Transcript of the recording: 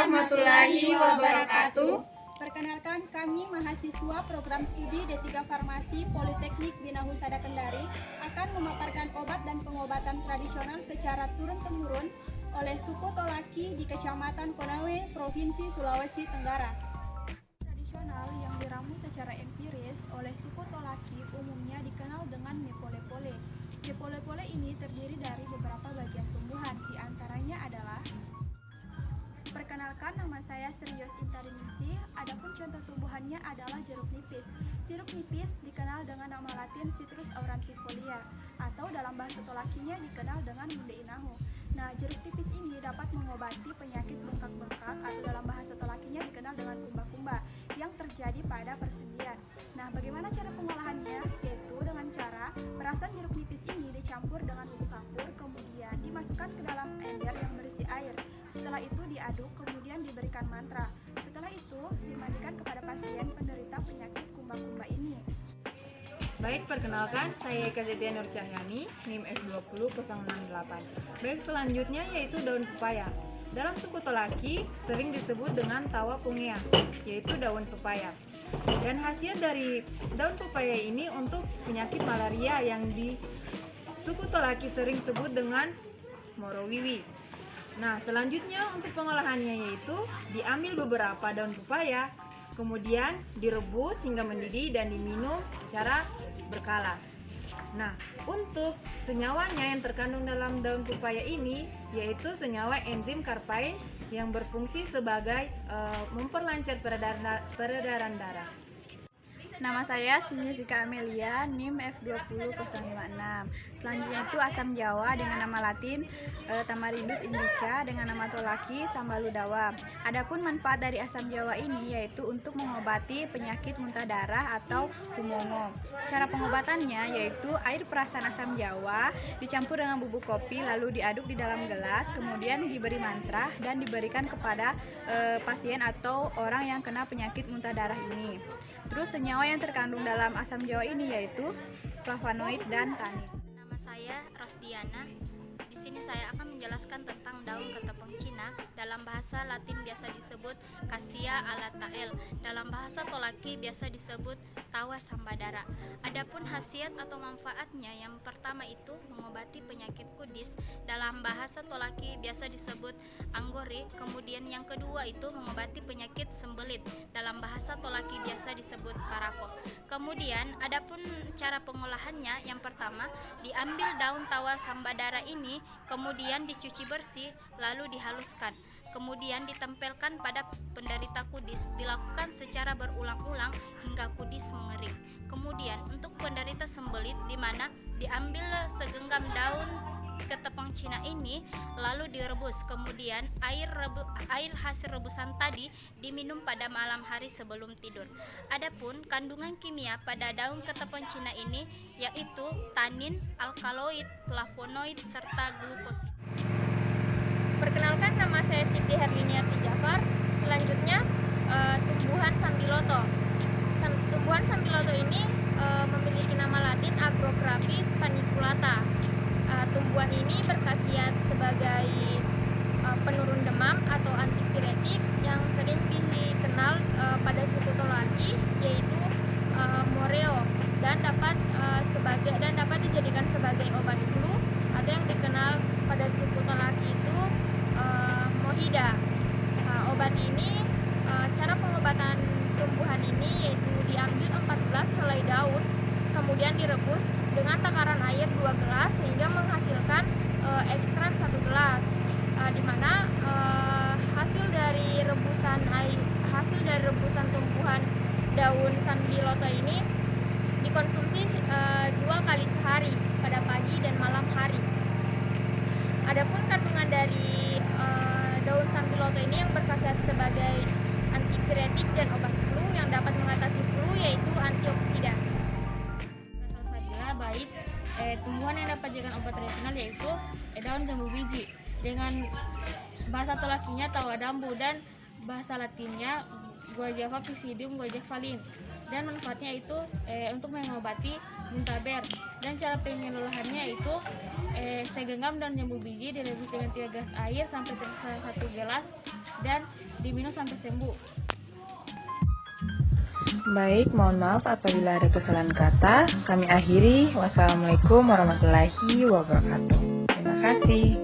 warahmatullahi wabarakatuh. Perkenalkan, kami mahasiswa program studi D3 Farmasi Politeknik Bina Husada Kendari akan memaparkan obat dan pengobatan tradisional secara turun-temurun oleh suku Tolaki di Kecamatan Konawe, Provinsi Sulawesi Tenggara. Tradisional yang diramu secara empiris oleh suku Tolaki umumnya dikenal dengan Nepole-pole. Nepole-pole ini terdiri dari beberapa bagian tumbuhan, di antaranya adalah: perkenalkan, nama saya Serius Intarimisi. Adapun contoh tumbuhannya adalah jeruk nipis. Jeruk nipis dikenal dengan nama latin Citrus aurantifolia atau dalam bahasa Tolakinya dikenal dengan Munde Inahu. Nah, jeruk nipis ini dapat mengobati penyakit bengkak-bengkak atau dalam bahasa Tolakinya dikenal dengan kumba-kumba yang terjadi pada persendian. Nah, bagaimana cara pengolahannya? Yaitu dengan cara perasan jeruk nipis ini dicampur dengan bubuk kapur, kemudian dimasukkan ke dalam ember yang berisi air. Setelah itu diaduk, kemudian diberikan mantra. Setelah itu dimandikan kepada pasien penderita penyakit kumba-kumba ini. Baik, perkenalkan, saya Eka Zetia Nur Cahyani, NIM S20068. Baik, selanjutnya yaitu daun pepaya. Dalam suku Tolaki sering disebut dengan tawa pungea, yaitu daun pepaya. Dan khasiat dari daun pepaya ini untuk penyakit malaria yang di suku Tolaki sering disebut dengan morowiwi. Nah, selanjutnya untuk pengolahannya yaitu diambil beberapa daun pepaya, kemudian direbus hingga mendidih dan diminum secara berkala. Nah, untuk senyawanya yang terkandung dalam daun pepaya ini yaitu senyawa enzim karpain yang berfungsi sebagai memperlancar peredaran darah. Nama saya Sinisika Amelia, NIM F20056. Selanjutnya itu asam jawa dengan nama latin Tamarindus indica, dengan nama Tolaki Sambaludawa. Adapun manfaat dari asam jawa ini yaitu untuk mengobati penyakit muntah darah atau kumongo. Cara pengobatannya yaitu air perasan asam jawa dicampur dengan bubuk kopi lalu diaduk di dalam gelas, kemudian diberi mantra dan diberikan kepada pasien atau orang yang kena penyakit muntah darah ini. Terus senyawa yang terkandung dalam asam jawa ini yaitu flavonoid dan tanin. Nama saya Rosdiana. Di sini saya akan menjelaskan tentang daun ketepeng Cina. Dalam bahasa Latin biasa disebut Cassia alatael. Dalam bahasa Tolaki biasa disebut tawa sambadara. Adapun khasiat atau manfaatnya, yang pertama itu mengobati penyakit kudis. Dalam bahasa Tolaki biasa disebut anggori. Kemudian yang kedua itu mengobati penyakit sembelit. Dalam bahasa Tolaki biasa disebut parako. Kemudian adapun cara pengolahannya, yang pertama diambil daun tawa sambadara ini, kemudian dicuci bersih lalu dihaluskan, kemudian ditempelkan pada penderita kudis. Dilakukan secara berulang-ulang hingga kudis mengering. Kemudian untuk penderita sembelit, di mana diambil segenggam daun ketepeng Cina ini lalu direbus, kemudian air hasil rebusan tadi diminum pada malam hari sebelum tidur. Adapun kandungan kimia pada daun ketepeng Cina ini yaitu tanin, alkaloid, flavonoid serta glukosid. Perkenalkan, nama saya Siti Herliniati Jafar. Selanjutnya tumbuhan sambiloto. Tumbuhan sambiloto ini memiliki nama latin Agrocrapis paniculata. Tumbuhan ini berkhasiat sebagai penurun demam atau antipiretik yang sering dikenal pada suku Tolaki yaitu moreo, dan dapat dijadikan sebagai obat flu atau yang dikenal pada suku Tolaki itu mohida. Obat ini, cara pengobatan tumbuhan ini yaitu diambil 14 helai daun, kemudian direbus dengan takaran air 2 gelas sehingga menghasilkan ekstrak 1 gelas, di mana hasil dari rebusan tumbuhan daun sambiloto ini dikonsumsi 2 kali sehari pada pagi dan malam hari. Adapun kandungan dari daun sambiloto ini yang berkhasiat sebagai antipiretik dan obat flu yang dapat mengatasi flu yaitu antioksidan. Baik, tumbuhan yang dapat dijadikan obat tradisional yaitu daun jambu biji, dengan bahasa Tolakinya tawa dambu dan bahasa Latinnya Guajava pisidium guajavalim, dan manfaatnya itu untuk mengobati muntaber. Dan cara penyeluluhannya itu Saya genggam daun jambu biji direbus dengan 3 gelas air sampai tersisa 1 gelas dan diminum sampai sembuh. Baik, mohon maaf apabila ada kesalahan kata. Kami akhiri. Wassalamualaikum warahmatullahi wabarakatuh. Terima kasih.